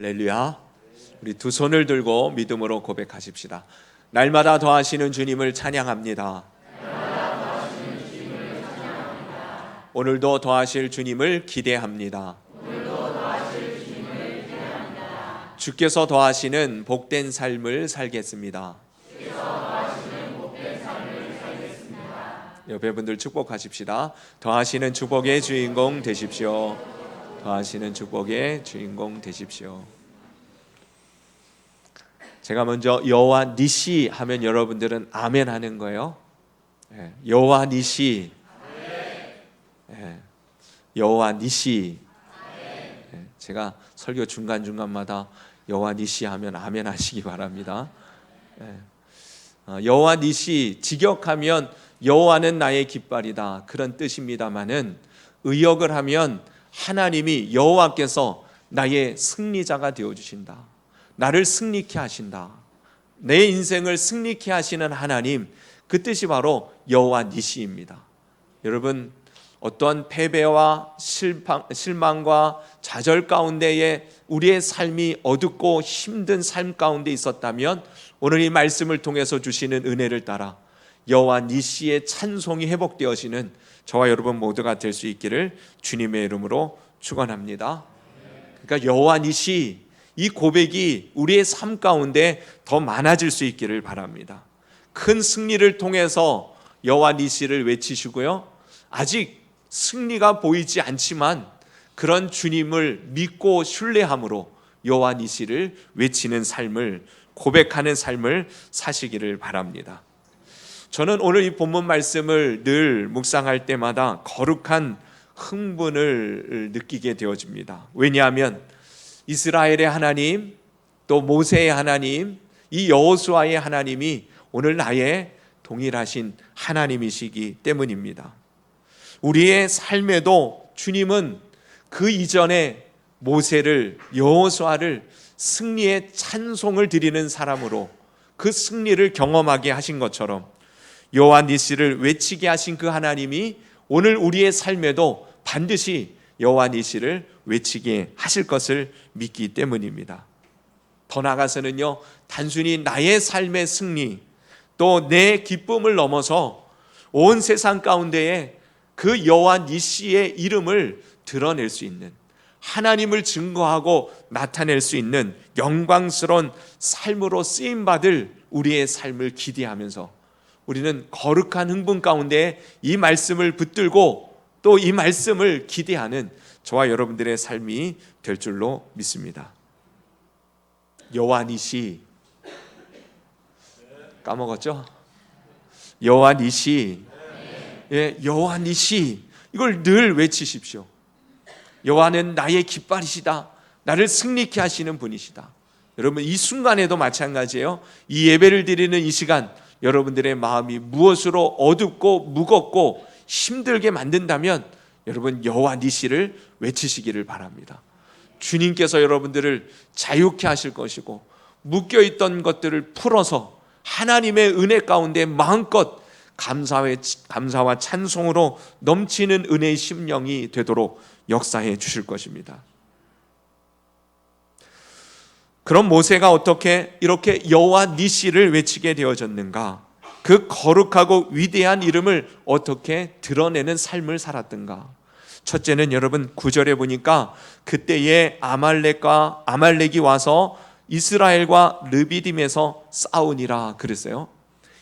할렐루야. 우리 두 손을 들고 믿음으로 고백하십시다. 날마다 더하시는 주님을 찬양합니다. 오늘도 더하실 주님을 기대합니다. 주께서 더하시는 복된 삶을 살겠습니다. 옆에 분들 축복하십시다. 더하시는 축복의 주인공 되십시오. 더하시는 축복의 주인공 되십시오. 제가 먼저 여호와 니시 하면 여러분들은 아멘 하는 거예요. 여호와 니시, 여호와 니시. 제가 설교 중간중간마다 여호와 니시 하면 아멘 하시기 바랍니다. 여호와 니시, 직역하면 여호와는 나의 깃발이다, 그런 뜻입니다마는 의역을 하면 하나님이, 여호와께서 나의 승리자가 되어주신다, 나를 승리케 하신다, 내 인생을 승리케 하시는 하나님, 그 뜻이 바로 여호와 니시입니다. 여러분, 어떠한 패배와 실망과 좌절 가운데에 우리의 삶이 어둡고 힘든 삶 가운데 있었다면 오늘 이 말씀을 통해서 주시는 은혜를 따라 여호와 니시의 찬송이 회복되어지는 저와 여러분 모두가 될 수 있기를 주님의 이름으로 축원합니다. 그러니까 여호와 니시, 이 고백이 우리의 삶 가운데 더 많아질 수 있기를 바랍니다. 큰 승리를 통해서 여호와 니시를 외치시고요, 아직 승리가 보이지 않지만 그런 주님을 믿고 신뢰함으로 여호와 니시를 외치는 삶을, 고백하는 삶을 사시기를 바랍니다. 저는 오늘 이 본문 말씀을 늘 묵상할 때마다 거룩한 흥분을 느끼게 되어집니다. 왜냐하면 이스라엘의 하나님, 또 모세의 하나님, 이 여호수아의 하나님이 오늘 나의 동일하신 하나님이시기 때문입니다. 우리의 삶에도 주님은 그 이전에 모세를, 여호수아를 승리의 찬송을 드리는 사람으로 그 승리를 경험하게 하신 것처럼 여호와 니시를 외치게 하신 그 하나님이 오늘 우리의 삶에도 반드시 여호와 니시를 외치게 하실 것을 믿기 때문입니다. 더 나아가서는요, 단순히 나의 삶의 승리, 또 내 기쁨을 넘어서 온 세상 가운데에 그 여호와 니시의 이름을 드러낼 수 있는, 하나님을 증거하고 나타낼 수 있는 영광스러운 삶으로 쓰임받을 우리의 삶을 기대하면서 우리는 거룩한 흥분 가운데 이 말씀을 붙들고 또 이 말씀을 기대하는 저와 여러분들의 삶이 될 줄로 믿습니다. 여호와 니시, 까먹었죠? 여호와 니시, 여호와 니시, 이걸 늘 외치십시오. 여호와는 나의 깃발이시다, 나를 승리케 하시는 분이시다. 여러분, 이 순간에도 마찬가지예요. 이 예배를 드리는 이 시간, 여러분들의 마음이 무엇으로 어둡고 무겁고 힘들게 만든다면 여러분, 여호와 니시를 외치시기를 바랍니다. 주님께서 여러분들을 자유케 하실 것이고 묶여있던 것들을 풀어서 하나님의 은혜 가운데 마음껏 감사와 찬송으로 넘치는 은혜의 심령이 되도록 역사해 주실 것입니다. 그럼 모세가 어떻게 이렇게 여호와 니시를 외치게 되어졌는가? 그 거룩하고 위대한 이름을 어떻게 드러내는 삶을 살았던가? 첫째는 여러분, 9절에 보니까 그때에 아말렉이 와서 이스라엘과 르비딤에서 싸우니라 그랬어요.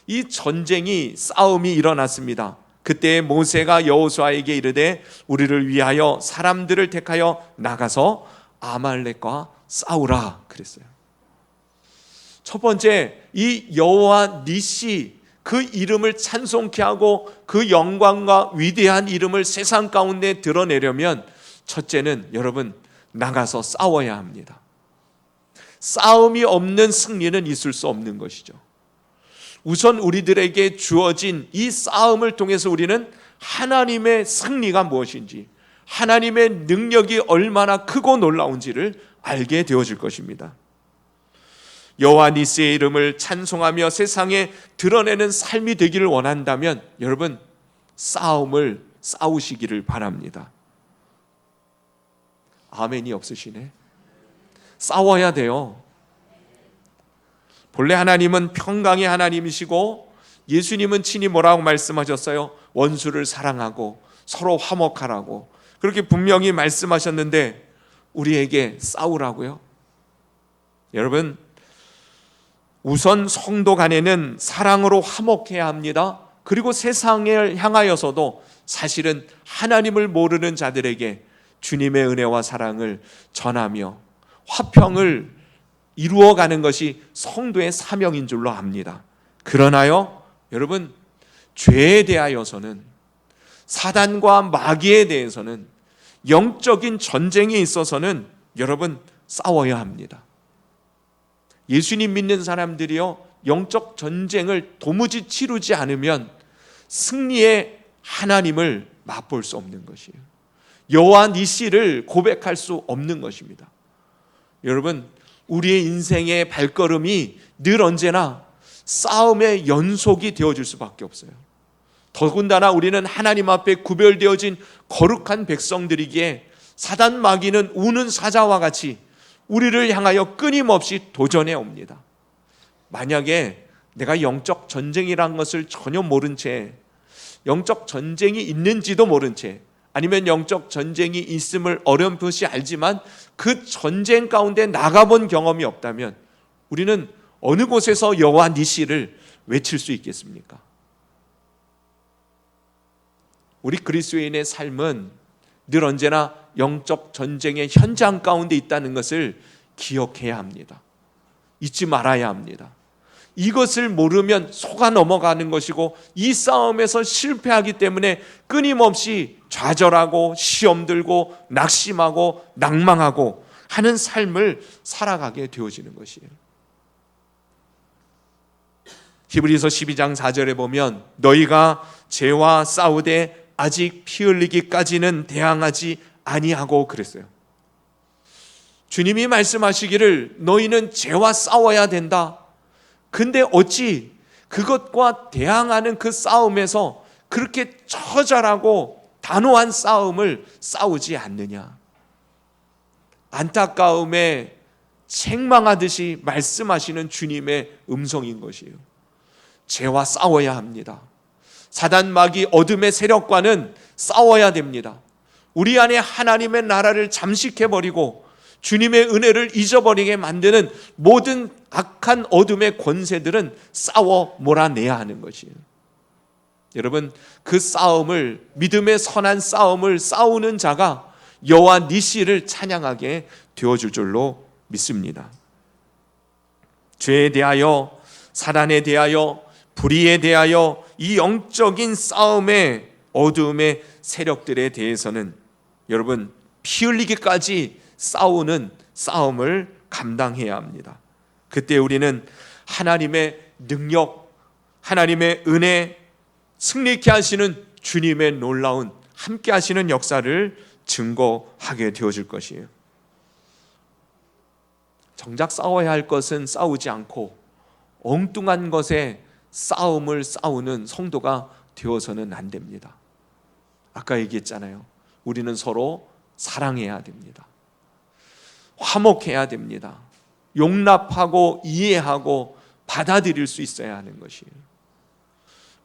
이 전쟁이, 싸움이 일어났습니다. 그때 모세가 여호수아에게 이르되 우리를 위하여 사람들을 택하여 나가서 아말렉과 싸우라 그랬어요. 첫 번째, 이 여호와 니시, 그 이름을 찬송케 하고 그 영광과 위대한 이름을 세상 가운데 드러내려면 첫째는 여러분, 나가서 싸워야 합니다. 싸움이 없는 승리는 있을 수 없는 것이죠. 우선 우리들에게 주어진 이 싸움을 통해서 우리는 하나님의 승리가 무엇인지, 하나님의 능력이 얼마나 크고 놀라운지를 알게 되어질 것입니다. 여호와 니시의 이름을 찬송하며 세상에 드러내는 삶이 되기를 원한다면 여러분, 싸움을 싸우시기를 바랍니다. 아멘이 없으시네. 싸워야 돼요. 본래 하나님은 평강의 하나님이시고 예수님은 친히 뭐라고 말씀하셨어요? 원수를 사랑하고 서로 화목하라고 그렇게 분명히 말씀하셨는데 우리에게 싸우라고요? 여러분, 우선 성도 간에는 사랑으로 화목해야 합니다. 그리고 세상을 향하여서도 사실은 하나님을 모르는 자들에게 주님의 은혜와 사랑을 전하며 화평을 이루어가는 것이 성도의 사명인 줄로 압니다. 그러나요, 여러분, 죄에 대하여서는, 사단과 마귀에 대해서는, 영적인 전쟁에 있어서는 여러분 싸워야 합니다. 예수님 믿는 사람들이요, 영적 전쟁을 도무지 치르지 않으면 승리의 하나님을 맛볼 수 없는 것이에요. 여호와 니시를 고백할 수 없는 것입니다. 여러분, 우리의 인생의 발걸음이 늘 언제나 싸움의 연속이 되어줄 수밖에 없어요. 더군다나 우리는 하나님 앞에 구별되어진 거룩한 백성들이기에 사단 마귀는 우는 사자와 같이 우리를 향하여 끊임없이 도전해 옵니다. 만약에 내가 영적 전쟁이란 것을 전혀 모른 채, 영적 전쟁이 있는지도 모른 채, 아니면 영적 전쟁이 있음을 어렴풋이 알지만 그 전쟁 가운데 나가본 경험이 없다면 우리는 어느 곳에서 여호와 니시를 외칠 수 있겠습니까? 우리 그리스도인의 삶은 늘 언제나 영적 전쟁의 현장 가운데 있다는 것을 기억해야 합니다. 잊지 말아야 합니다. 이것을 모르면 속아 넘어가는 것이고 이 싸움에서 실패하기 때문에 끊임없이 좌절하고 시험 들고 낙심하고 낭망하고 하는 삶을 살아가게 되어지는 것이에요. 히브리서 12장 4절에 보면 너희가 죄와 싸우되 아직 피 흘리기까지는 대항하지 아니하고 그랬어요. 주님이 말씀하시기를 너희는 죄와 싸워야 된다. 근데 어찌 그것과 대항하는 그 싸움에서 그렇게 처절하고 단호한 싸움을 싸우지 않느냐. 안타까움에 책망하듯이 말씀하시는 주님의 음성인 것이에요. 죄와 싸워야 합니다. 사단 마귀 어둠의 세력과는 싸워야 됩니다. 우리 안에 하나님의 나라를 잠식해버리고 주님의 은혜를 잊어버리게 만드는 모든 악한 어둠의 권세들은 싸워 몰아내야 하는 것이에요. 여러분, 그 싸움을, 믿음의 선한 싸움을 싸우는 자가 여호와 니시를 찬양하게 되어줄 줄로 믿습니다. 죄에 대하여, 사단에 대하여, 불의에 대하여 이 영적인 싸움의 어두움의 세력들에 대해서는 여러분 피 흘리기까지 싸우는 싸움을 감당해야 합니다. 그때 우리는 하나님의 능력, 하나님의 은혜, 승리케 하시는 주님의 놀라운 함께 하시는 역사를 증거하게 되어질 것이에요. 정작 싸워야 할 것은 싸우지 않고 엉뚱한 것에 싸움을 싸우는 성도가 되어서는 안 됩니다. 아까 얘기했잖아요. 우리는 서로 사랑해야 됩니다. 화목해야 됩니다. 용납하고 이해하고 받아들일 수 있어야 하는 것이에요.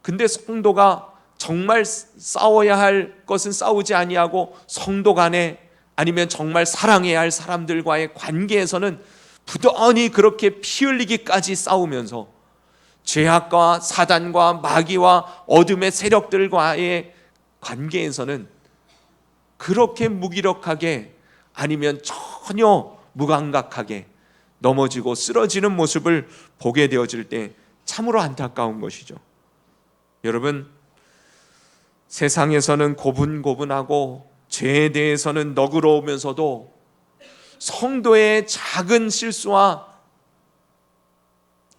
근데 성도가 정말 싸워야 할 것은 싸우지 아니하고 성도 간에 아니면 정말 사랑해야 할 사람들과의 관계에서는 부단히 그렇게 피 흘리기까지 싸우면서 죄악과 사단과 마귀와 어둠의 세력들과의 관계에서는 그렇게 무기력하게 아니면 전혀 무감각하게 넘어지고 쓰러지는 모습을 보게 되어질 때 참으로 안타까운 것이죠. 여러분, 세상에서는 고분고분하고 죄에 대해서는 너그러우면서도 성도의 작은 실수와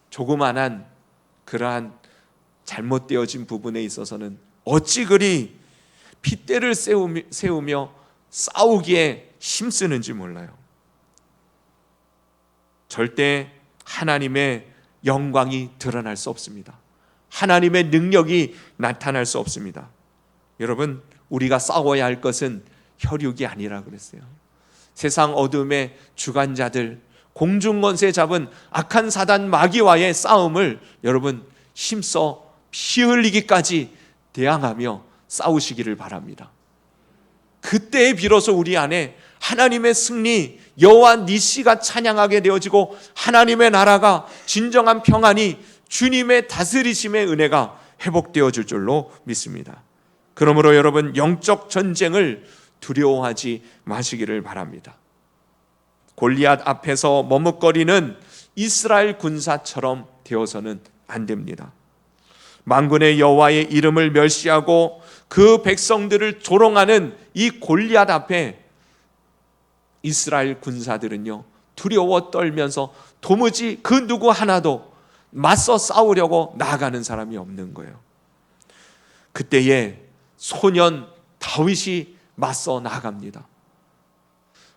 조그만한 그러한 잘못되어진 부분에 있어서는 어찌 그리 핏대를 세우며 싸우기에 힘쓰는지 몰라요. 절대 하나님의 영광이 드러날 수 없습니다. 하나님의 능력이 나타날 수 없습니다. 여러분, 우리가 싸워야 할 것은 혈육이 아니라 그랬어요. 세상 어둠의 주관자들, 공중권세 잡은 악한 사단 마귀와의 싸움을 여러분 힘써 피 흘리기까지 대항하며 싸우시기를 바랍니다. 그때에 비로소 우리 안에 하나님의 승리, 여호와 니시가 찬양하게 되어지고 하나님의 나라가 진정한 평안이 주님의 다스리심의 은혜가 회복되어질 줄로 믿습니다. 그러므로 여러분 영적 전쟁을 두려워하지 마시기를 바랍니다. 골리앗 앞에서 머뭇거리는 이스라엘 군사처럼 되어서는 안 됩니다. 만군의 여호와의 이름을 멸시하고 그 백성들을 조롱하는 이 골리앗 앞에 이스라엘 군사들은요 두려워 떨면서 도무지 그 누구 하나도 맞서 싸우려고 나아가는 사람이 없는 거예요. 그때에 소년 다윗이 맞서 나아갑니다.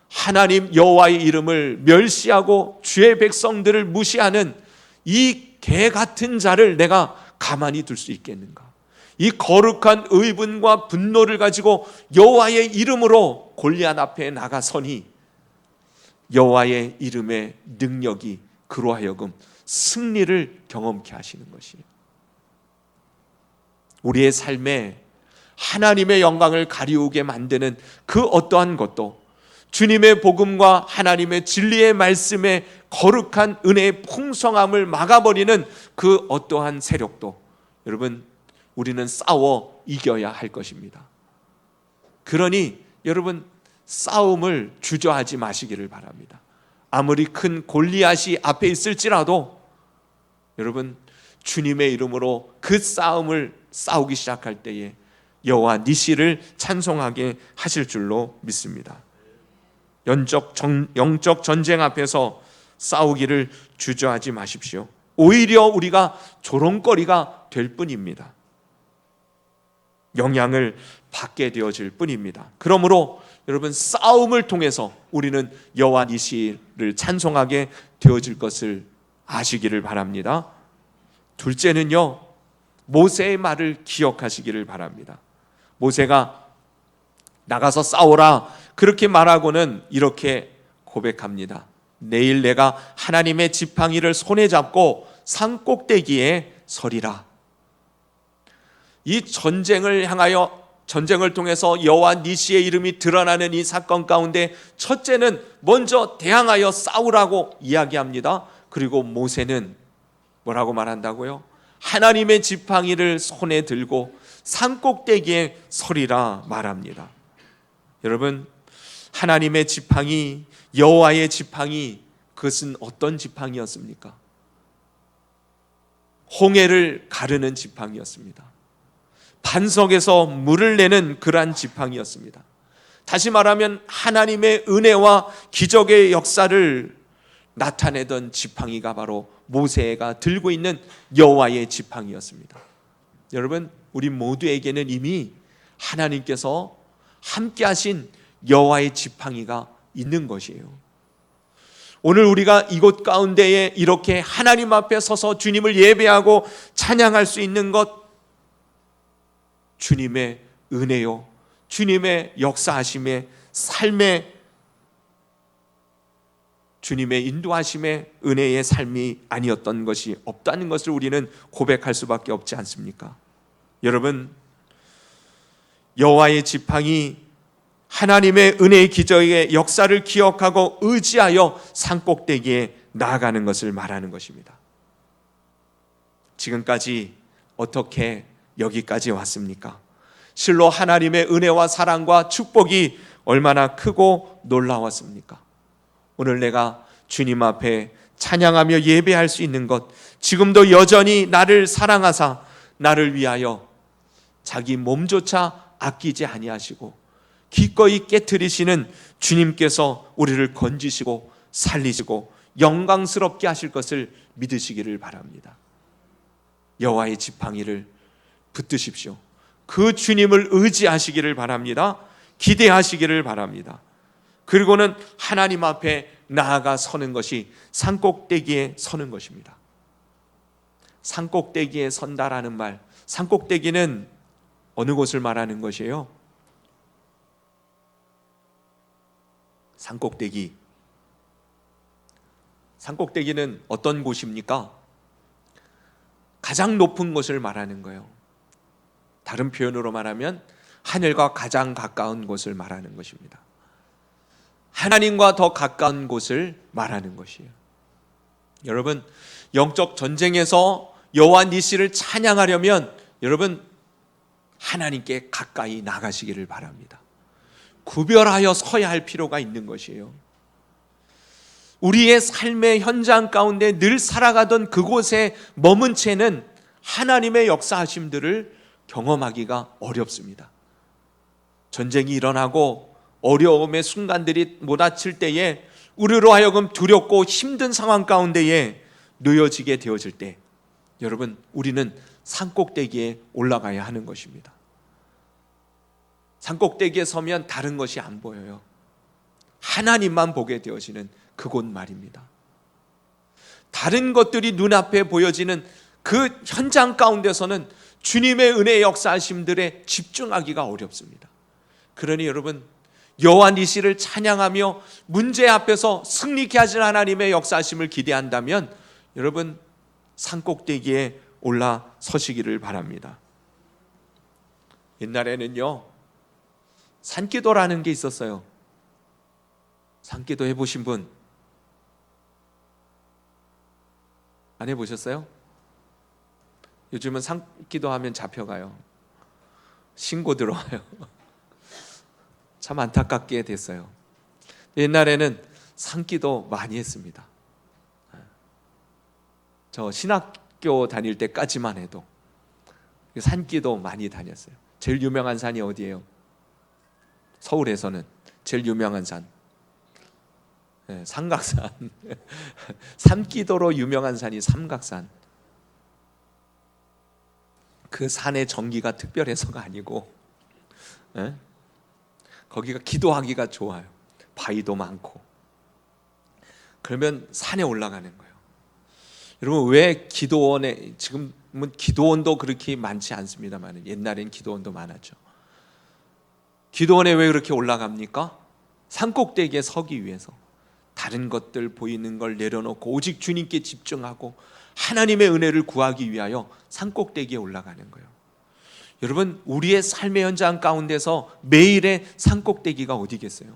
하나님 여호와의 이름을 멸시하고 주의 백성들을 무시하는 이 개 같은 자를 내가 가만히 둘 수 있겠는가? 이 거룩한 의분과 분노를 가지고 여호와의 이름으로 골리앗 앞에 나가서니 여호와의 이름의 능력이 그로 하여금 승리를 경험케 하시는 것이에요. 우리의 삶에 하나님의 영광을 가리우게 만드는 그 어떠한 것도 주님의 복음과 하나님의 진리의 말씀의 거룩한 은혜의 풍성함을 막아버리는 그 어떠한 세력도 여러분 우리는 싸워 이겨야 할 것입니다. 그러니 여러분 싸움을 주저하지 마시기를 바랍니다. 아무리 큰 골리앗이 앞에 있을지라도 여러분 주님의 이름으로 그 싸움을 싸우기 시작할 때에 여호와 니시를 찬송하게 하실 줄로 믿습니다. 영적 전쟁 앞에서 싸우기를 주저하지 마십시오. 오히려 우리가 조롱거리가 될 뿐입니다. 영향을 받게 되어질 뿐입니다. 그러므로 여러분 싸움을 통해서 우리는 여호와 니시를 찬송하게 되어질 것을 아시기를 바랍니다. 둘째는요, 모세의 말을 기억하시기를 바랍니다. 모세가 나가서 싸워라 그렇게 말하고는 이렇게 고백합니다. 내일 내가 하나님의 지팡이를 손에 잡고 산 꼭대기에 서리라. 이 전쟁을 향하여 전쟁을 통해서 여호와 니시의 이름이 드러나는 이 사건 가운데 첫째는 먼저 대항하여 싸우라고 이야기합니다. 그리고 모세는 뭐라고 말한다고요? 하나님의 지팡이를 손에 들고 산 꼭대기에 서리라 말합니다. 여러분 하나님의 지팡이, 여호와의 지팡이, 그것은 어떤 지팡이였습니까? 홍해를 가르는 지팡이였습니다. 반석에서 물을 내는 그러한 지팡이였습니다. 다시 말하면 하나님의 은혜와 기적의 역사를 나타내던 지팡이가 바로 모세가 들고 있는 여호와의 지팡이였습니다. 여러분 우리 모두에게는 이미 하나님께서 함께 하신 여호와의 지팡이가 있는 것이에요. 오늘 우리가 이곳 가운데에 이렇게 하나님 앞에 서서 주님을 예배하고 찬양할 수 있는 것, 주님의 은혜요, 주님의 역사하심의 삶의 주님의 인도하심의 은혜의 삶이 아니었던 것이 없다는 것을 우리는 고백할 수밖에 없지 않습니까? 여러분 여호와의 지팡이, 하나님의 은혜의 기적의 역사를 기억하고 의지하여 산꼭대기에 나아가는 것을 말하는 것입니다. 지금까지 어떻게 여기까지 왔습니까? 실로 하나님의 은혜와 사랑과 축복이 얼마나 크고 놀라웠습니까? 오늘 내가 주님 앞에 찬양하며 예배할 수 있는 것, 지금도 여전히 나를 사랑하사 나를 위하여 자기 몸조차 아끼지 아니하시고 기꺼이 깨트리시는 주님께서 우리를 건지시고 살리시고 영광스럽게 하실 것을 믿으시기를 바랍니다. 여호와의 지팡이를 붙드십시오. 그 주님을 의지하시기를 바랍니다. 기대하시기를 바랍니다. 그리고는 하나님 앞에 나아가 서는 것이 산꼭대기에 서는 것입니다. 산꼭대기에 선다라는 말, 산꼭대기는 어느 곳을 말하는 것이에요? 산꼭대기, 산꼭대기는 어떤 곳입니까? 가장 높은 곳을 말하는 거예요. 다른 표현으로 말하면 하늘과 가장 가까운 곳을 말하는 것입니다. 하나님과 더 가까운 곳을 말하는 것이에요. 여러분, 영적 전쟁에서 여호와 니시를 찬양하려면 여러분 하나님께 가까이 나가시기를 바랍니다. 구별하여 서야 할 필요가 있는 것이에요. 우리의 삶의 현장 가운데 늘 살아가던 그곳에 머문 채는 하나님의 역사하심들을 경험하기가 어렵습니다. 전쟁이 일어나고 어려움의 순간들이 몰아칠 때에 우리로 하여금 두렵고 힘든 상황 가운데에 놓여지게 되어질 때 여러분 우리는 산꼭대기에 올라가야 하는 것입니다. 산꼭대기에 서면 다른 것이 안 보여요. 하나님만 보게 되어지는 그곳 말입니다. 다른 것들이 눈앞에 보여지는 그 현장 가운데서는 주님의 은혜의 역사하심들에 집중하기가 어렵습니다. 그러니 여러분 여호와 니시를 찬양하며 문제 앞에서 승리케 하신 하나님의 역사하심을 기대한다면 여러분 산꼭대기에 올라서시기를 바랍니다. 옛날에는요 산기도라는 게 있었어요. 산기도 해보신 분 안 해보셨어요? 요즘은 산기도 하면 잡혀가요. 신고 들어와요. 참 안타깝게 됐어요. 옛날에는 산기도 많이 했습니다. 저 신학교 다닐 때까지만 해도 산기도 많이 다녔어요. 제일 유명한 산이 어디예요? 서울에서는 제일 유명한 산 삼각산. 산기도로 유명한 산이 삼각산. 그 산의 전기가 특별해서가 아니고 거기가 기도하기가 좋아요. 바위도 많고. 그러면 산에 올라가는 거예요. 여러분 왜 기도원에, 지금은 기도원도 그렇게 많지 않습니다만 옛날엔 기도원도 많았죠. 기도원에 왜 그렇게 올라갑니까? 산꼭대기에 서기 위해서. 다른 것들 보이는 걸 내려놓고 오직 주님께 집중하고 하나님의 은혜를 구하기 위하여 산꼭대기에 올라가는 거예요. 여러분 우리의 삶의 현장 가운데서 매일의 산꼭대기가 어디겠어요?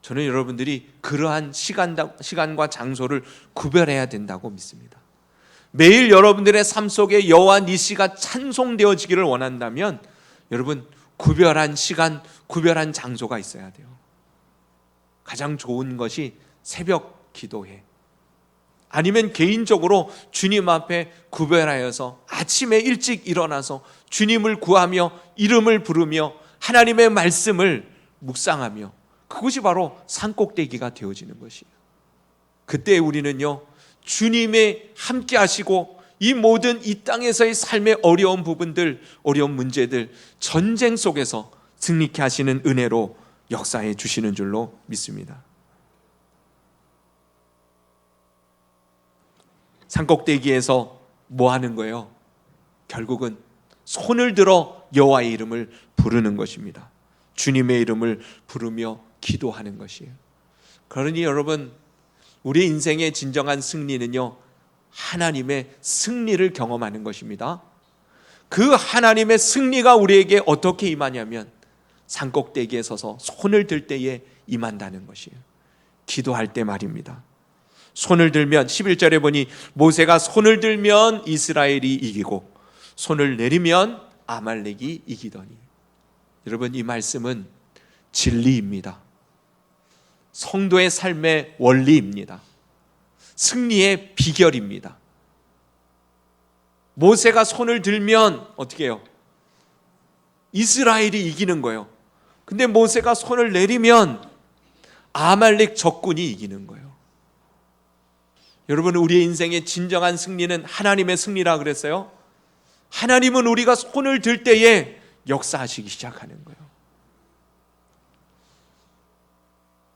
저는 여러분들이 그러한 시간과 장소를 구별해야 된다고 믿습니다. 매일 여러분들의 삶 속에 여호와 니시가 찬송되어지기를 원한다면 여러분 구별한 시간, 구별한 장소가 있어야 돼요. 가장 좋은 것이 새벽 기도회 아니면 개인적으로 주님 앞에 구별하여서 아침에 일찍 일어나서 주님을 구하며 이름을 부르며 하나님의 말씀을 묵상하며 그것이 바로 산꼭대기가 되어지는 것이에요. 그때 우리는요 주님의 함께 하시고 이 모든 이 땅에서의 삶의 어려운 부분들, 어려운 문제들, 전쟁 속에서 승리케 하시는 은혜로 역사해 주시는 줄로 믿습니다. 산꼭대기에서 뭐 하는 거예요? 결국은 손을 들어 여호와의 이름을 부르는 것입니다. 주님의 이름을 부르며 기도하는 것이에요. 그러니 여러분 우리 인생의 진정한 승리는요 하나님의 승리를 경험하는 것입니다. 그 하나님의 승리가 우리에게 어떻게 임하냐면 산꼭대기에 서서 손을 들 때에 임한다는 것이에요. 기도할 때 말입니다. 손을 들면 11절에 보니 모세가 손을 들면 이스라엘이 이기고 손을 내리면 아말렉이 이기더니. 여러분 이 말씀은 진리입니다. 성도의 삶의 원리입니다. 승리의 비결입니다. 모세가 손을 들면 어떻게 해요? 이스라엘이 이기는 거예요. 근데 모세가 손을 내리면 아말렉 적군이 이기는 거예요. 여러분 우리의 인생의 진정한 승리는 하나님의 승리라 그랬어요. 하나님은 우리가 손을 들 때에 역사하시기 시작하는 거예요.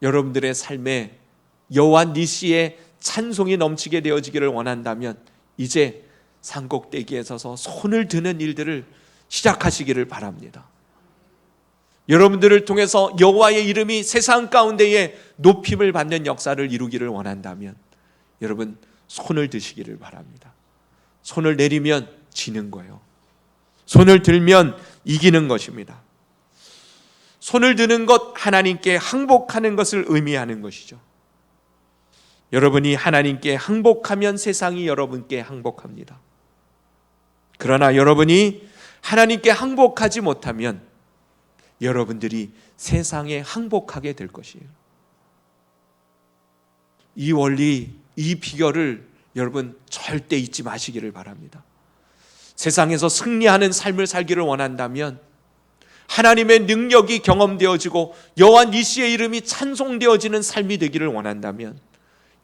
여러분들의 삶에 여호와 니시의 찬송이 넘치게 되어지기를 원한다면 이제 산꼭대기에 서서 손을 드는 일들을 시작하시기를 바랍니다. 여러분들을 통해서 여호와의 이름이 세상 가운데에 높임을 받는 역사를 이루기를 원한다면 여러분 손을 드시기를 바랍니다. 손을 내리면 지는 거예요. 손을 들면 이기는 것입니다. 손을 드는 것, 하나님께 항복하는 것을 의미하는 것이죠. 여러분이 하나님께 항복하면 세상이 여러분께 항복합니다. 그러나 여러분이 하나님께 항복하지 못하면 여러분들이 세상에 항복하게 될 것이에요. 이 원리, 이 비결을 여러분 절대 잊지 마시기를 바랍니다. 세상에서 승리하는 삶을 살기를 원한다면, 하나님의 능력이 경험되어지고 여호와 니시의 이름이 찬송되어지는 삶이 되기를 원한다면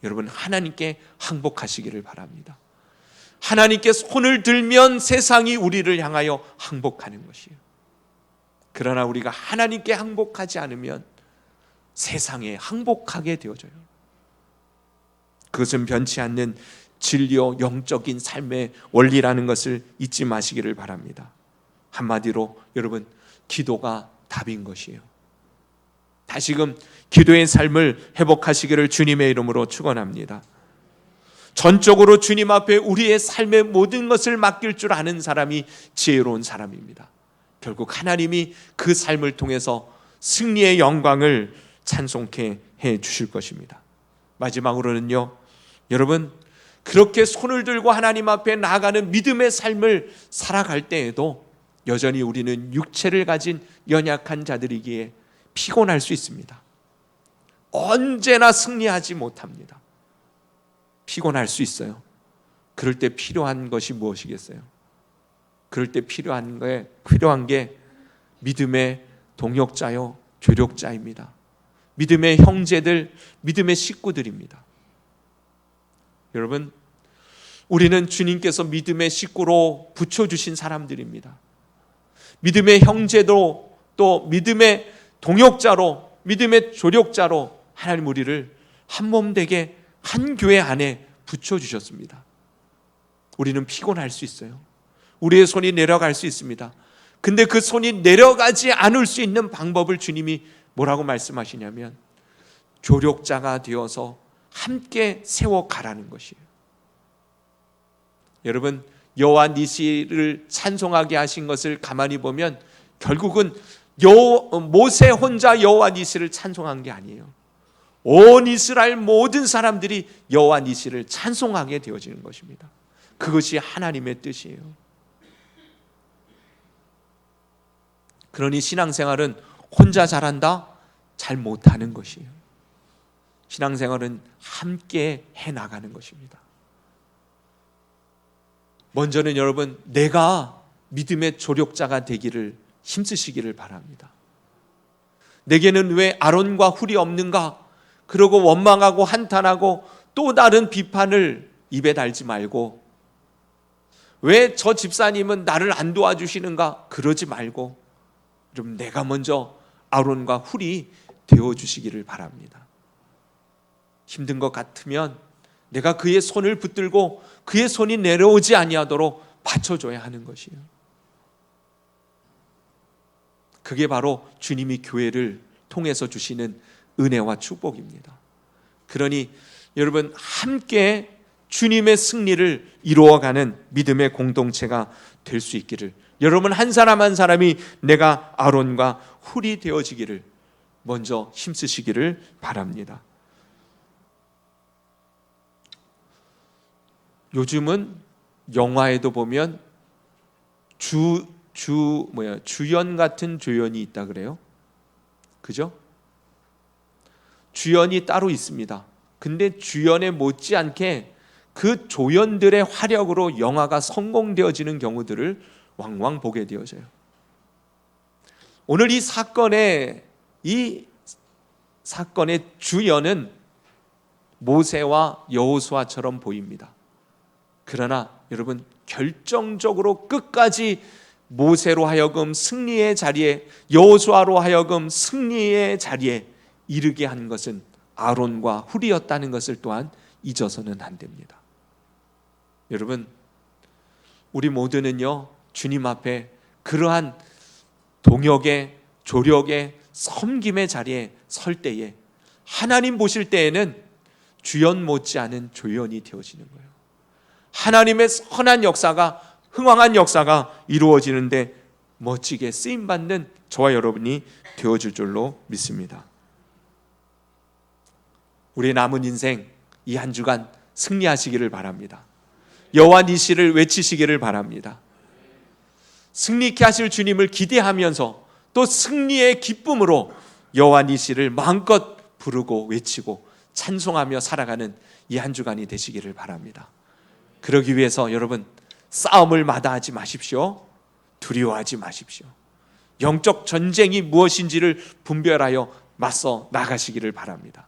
여러분 하나님께 항복하시기를 바랍니다. 하나님께 손을 들면 세상이 우리를 향하여 항복하는 것이에요. 그러나 우리가 하나님께 항복하지 않으면 세상에 항복하게 되어져요. 그것은 변치 않는 진리요 영적인 삶의 원리라는 것을 잊지 마시기를 바랍니다. 한마디로 여러분 기도가 답인 것이에요. 다시금 기도의 삶을 회복하시기를 주님의 이름으로 축원합니다. 전적으로 주님 앞에 우리의 삶의 모든 것을 맡길 줄 아는 사람이 지혜로운 사람입니다. 결국 하나님이 그 삶을 통해서 승리의 영광을 찬송케 해 주실 것입니다. 마지막으로는요, 여러분 그렇게 손을 들고 하나님 앞에 나아가는 믿음의 삶을 살아갈 때에도 여전히 우리는 육체를 가진 연약한 자들이기에 피곤할 수 있습니다. 언제나 승리하지 못합니다. 피곤할 수 있어요. 그럴 때 필요한 것이 무엇이겠어요? 그럴 때 필요한 게 믿음의 동역자요 조력자입니다. 믿음의 형제들, 믿음의 식구들입니다. 여러분, 우리는 주님께서 믿음의 식구로 붙여주신 사람들입니다. 믿음의 형제도 또 믿음의 동역자로, 믿음의 조력자로 하나님 우리를 한 몸 되게 한 교회 안에 붙여주셨습니다. 우리는 피곤할 수 있어요. 우리의 손이 내려갈 수 있습니다. 근데 그 손이 내려가지 않을 수 있는 방법을 주님이 뭐라고 말씀하시냐면 조력자가 되어서 함께 세워가라는 것이에요. 여러분, 여호와 니시를 찬송하게 하신 것을 가만히 보면 결국은 모세 혼자 여호와 니시를 찬송한 게 아니에요. 온 이스라엘 모든 사람들이 여호와 니시를 찬송하게 되어지는 것입니다. 그것이 하나님의 뜻이에요. 그러니 신앙생활은 혼자 잘한다? 잘 못하는 것이에요. 신앙생활은 함께 해나가는 것입니다. 먼저는 여러분, 내가 믿음의 조력자가 되기를 힘쓰시기를 바랍니다. 내게는 왜 아론과 훌이 없는가? 그러고 원망하고 한탄하고 또 다른 비판을 입에 달지 말고, 왜 저 집사님은 나를 안 도와주시는가? 그러지 말고 좀 내가 먼저 아론과 훌이 되어주시기를 바랍니다. 힘든 것 같으면 내가 그의 손을 붙들고 그의 손이 내려오지 아니하도록 받쳐줘야 하는 것이에요. 그게 바로 주님이 교회를 통해서 주시는 은혜와 축복입니다. 그러니 여러분 함께 주님의 승리를 이루어가는 믿음의 공동체가 될 수 있기를, 여러분 한 사람 한 사람이 내가 아론과 훌이 되어지기를 먼저 힘쓰시기를 바랍니다. 요즘은 영화에도 보면 주연 같은 조연이 있다 그래요. 그죠? 주연이 따로 있습니다. 근데 주연에 못지않게 그 조연들의 화력으로 영화가 성공되어지는 경우들을 왕왕 보게 되어져요. 오늘 이 사건의 주연은 모세와 여호수아처럼 보입니다. 그러나 여러분 결정적으로 끝까지 모세로 하여금 승리의 자리에, 여호수아로 하여금 승리의 자리에 이르게 한 것은 아론과 훌이었다는 것을 또한 잊어서는 안 됩니다. 여러분, 우리 모두는요 주님 앞에 그러한 동역의, 조력의, 섬김의 자리에 설 때에, 하나님 보실 때에는 주연 못지않은 조연이 되어지는 거예요. 하나님의 선한 역사가, 흥왕한 역사가 이루어지는데 멋지게 쓰임받는 저와 여러분이 되어줄 줄로 믿습니다. 우리의 남은 인생 이 한 주간 승리하시기를 바랍니다. 여호와 니시를 외치시기를 바랍니다. 승리케 하실 주님을 기대하면서 또 승리의 기쁨으로 여호와 니시를 마음껏 부르고 외치고 찬송하며 살아가는 이 한 주간이 되시기를 바랍니다. 그러기 위해서 여러분, 싸움을 마다하지 마십시오. 두려워하지 마십시오. 영적 전쟁이 무엇인지를 분별하여 맞서 나가시기를 바랍니다.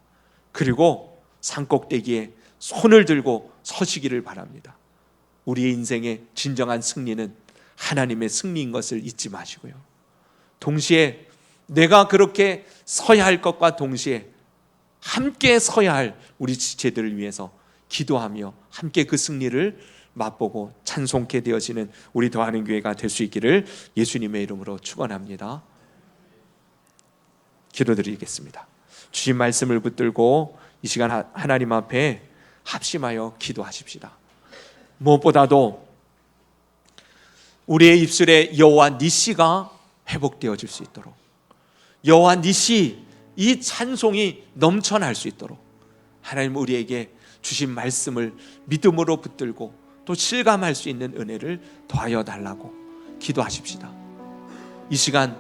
그리고 산꼭대기에 손을 들고 서시기를 바랍니다. 우리의 인생의 진정한 승리는 하나님의 승리인 것을 잊지 마시고요. 동시에 내가 그렇게 서야 할 것과 동시에 함께 서야 할 우리 지체들을 위해서 기도하며 함께 그 승리를 맛보고 찬송케 되어지는 우리 더하는 교회가 될 수 있기를 예수님의 이름으로 축원합니다. 기도드리겠습니다. 주신 말씀을 붙들고 이 시간 하나님 앞에 합심하여 기도하십시다. 무엇보다도 우리의 입술에 여호와 니시가 회복되어질 수 있도록, 여호와 니시, 이 찬송이 넘쳐날 수 있도록 하나님 우리에게 주신 말씀을 믿음으로 붙들고 또 실감할 수 있는 은혜를 더하여 달라고 기도하십시다. 이 시간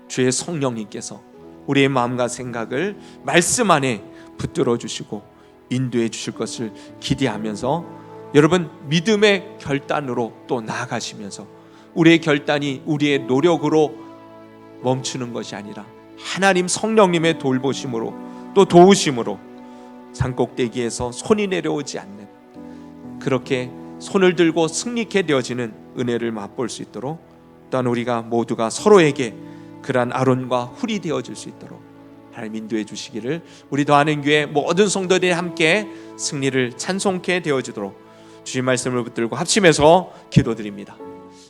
주의 성령님께서 우리의 마음과 생각을 말씀 안에 붙들어 주시고 인도해 주실 것을 기대하면서 여러분, 믿음의 결단으로 또 나아가시면서 우리의 결단이 우리의 노력으로 멈추는 것이 아니라 하나님 성령님의 돌보심으로 또 도우심으로 산꼭대기에서 손이 내려오지 않는, 그렇게 손을 들고 승리케 되어지는 은혜를 맛볼 수 있도록, 또한 우리가 모두가 서로에게 그러한 아론과 훌이 되어질 수 있도록 하나님 인도해 주시기를 우리 더하는 교회 모든 성도들이 함께 승리를 찬송케 되어지도록 주신 말씀을 붙들고 합심해서 기도드립니다.